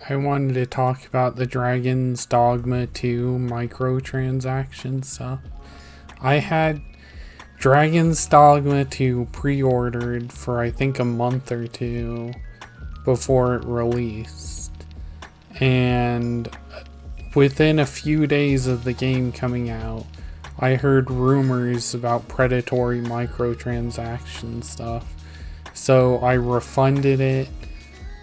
I wanted to talk about the Dragon's Dogma 2 microtransaction stuff. I had Dragon's Dogma 2 pre-ordered for I think a month or two before it released. And within a few days of the game coming out, I heard rumors about predatory microtransaction stuff. So I refunded it.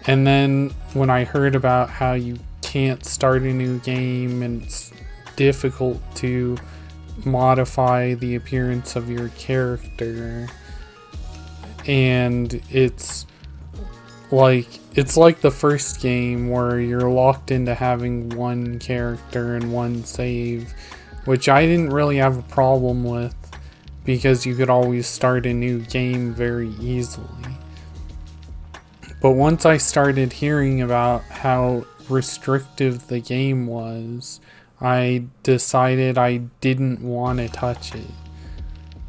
And then when I heard about how you can't start a new game and it's difficult to modify the appearance of your character, and it's like the first game where you're locked into having one character and one save, which I didn't really have a problem with because you could always start a new game very easily. But once I started hearing about how restrictive the game was, I decided I didn't want to touch it.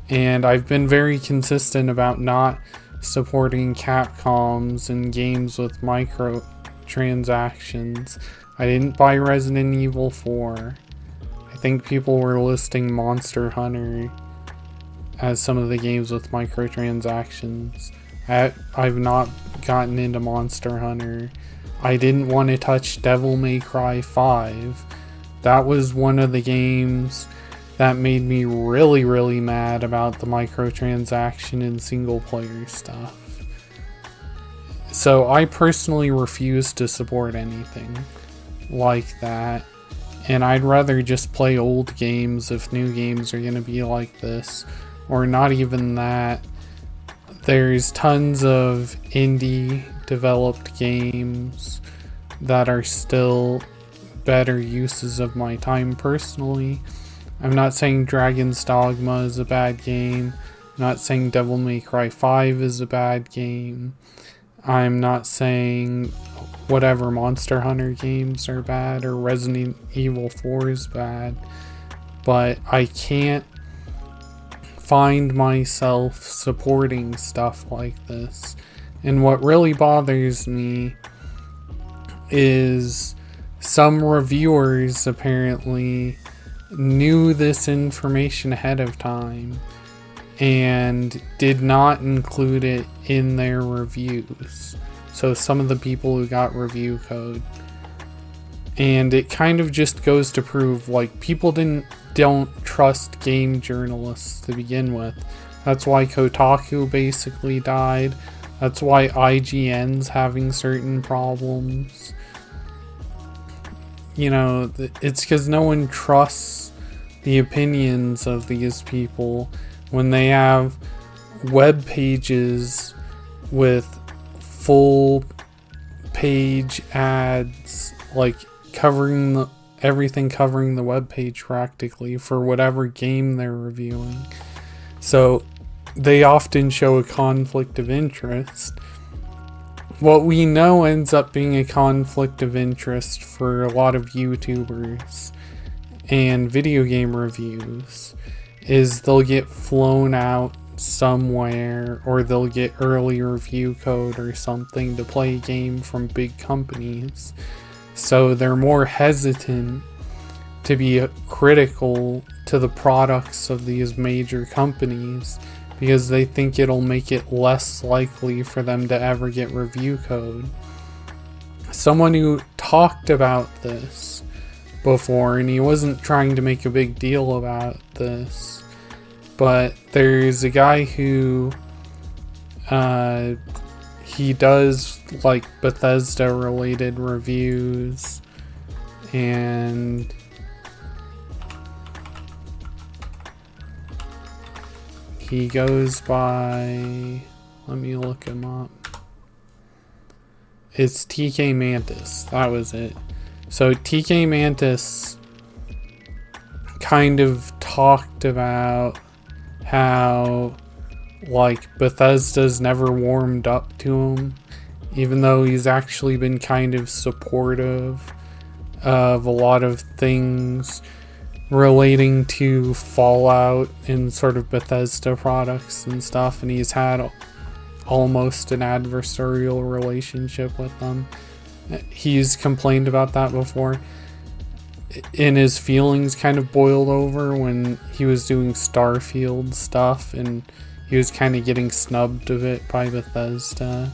And I've been very consistent about not supporting Capcoms and games with microtransactions. I didn't buy Resident Evil 4. I think people were listing Monster Hunter as some of the games with microtransactions. I've not gotten into Monster Hunter. I didn't want to touch Devil May Cry 5. That was one of the games that made me really, really mad about the microtransaction and single player stuff. So I personally refuse to support anything like that. And I'd rather just play old games if new games are going to be like this. Or not even that. There's tons of indie developed games that are still better uses of my time personally. I'm not saying Dragon's Dogma is a bad game. I'm not saying Devil May Cry 5 is a bad game. I'm not saying whatever Monster Hunter games are bad or Resident Evil 4 is bad. But I can't find myself supporting stuff like this. And what really bothers me is some reviewers apparently knew this information ahead of time and did not include it in their reviews. So some of the people who got review code. And it kind of just goes to prove, like, people don't trust game journalists to begin with. That's why Kotaku basically died. That's why IGN's having certain problems. You know, it's because no one trusts the opinions of these people when they have web pages with full page ads, like covering everything covering the web page practically for whatever game they're reviewing. So they often show a conflict of interest. What we know ends up being a conflict of interest for a lot of YouTubers and video game reviews is they'll get flown out somewhere, or they'll get early review code or something to play a game from big companies. So they're more hesitant to be critical to the products of these major companies because they think it'll make it less likely for them to ever get review code. Someone who talked about this before, and he wasn't trying to make a big deal about this, but there's a guy who he does like Bethesda related reviews, and he goes by, let me look him up. It's TK Mantis. That was it. So TK Mantis kind of talked about how, like, Bethesda's never warmed up to him, even though he's actually been kind of supportive of a lot of things relating to Fallout and sort of Bethesda products and stuff, and he's had almost an adversarial relationship with them. He's complained about that before. And his feelings kind of boiled over when he was doing Starfield stuff, and he was kind of getting snubbed a bit by Bethesda.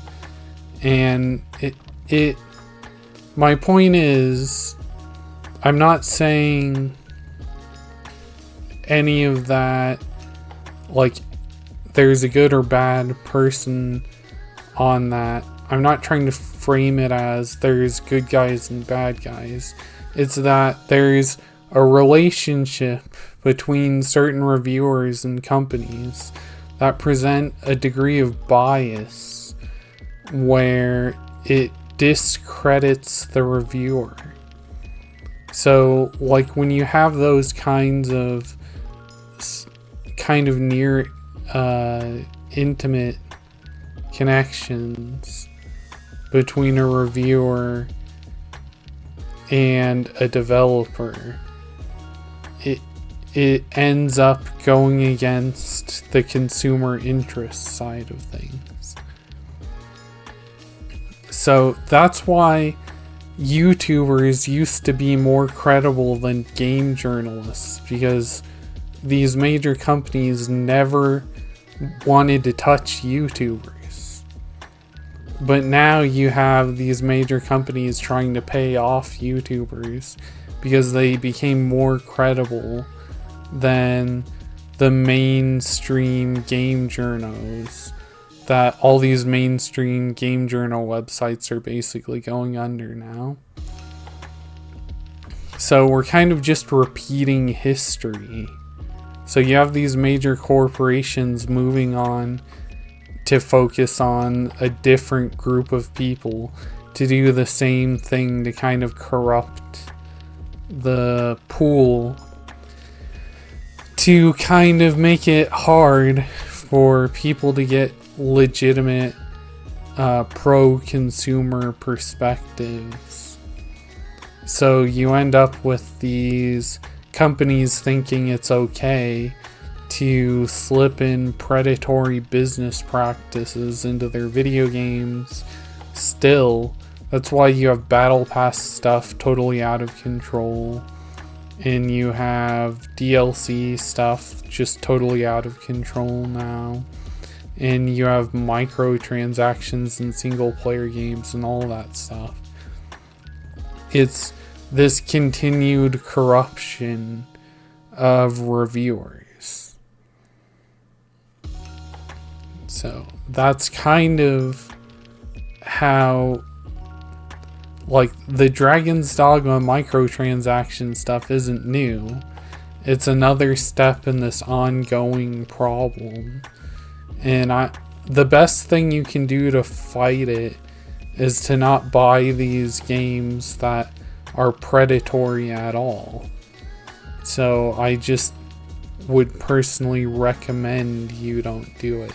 And my point is, I'm not saying any of that, like, there's a good or bad person on that. I'm not trying to frame it as there's good guys and bad guys. It's that there's a relationship between certain reviewers and companies that present a degree of bias where it discredits the reviewer. So, like, when you have those kind of near intimate connections between a reviewer and a developer, it ends up going against the consumer interest side of things. So that's why YouTubers used to be more credible than game journalists, because these major companies never wanted to touch YouTubers. But now you have these major companies trying to pay off YouTubers because they became more credible than the mainstream game journos that all these mainstream game journal websites are basically going under now. So we're kind of just repeating history. So you have these major corporations moving on to focus on a different group of people to do the same thing, to kind of corrupt the pool, to kind of make it hard for people to get legitimate pro-consumer perspectives. So you end up with these companies thinking it's okay to slip in predatory business practices into their video games still. That's why you have battle pass stuff totally out of control, and you have DLC stuff just totally out of control now, and you have microtransactions in single player games and all that stuff. It's this continued corruption of reviewers. So that's kind of how, like, the Dragon's Dogma microtransaction stuff isn't new. It's another step in this ongoing problem. And the best thing you can do to fight it is to not buy these games that are predatory at all. So I just would personally recommend you don't do it.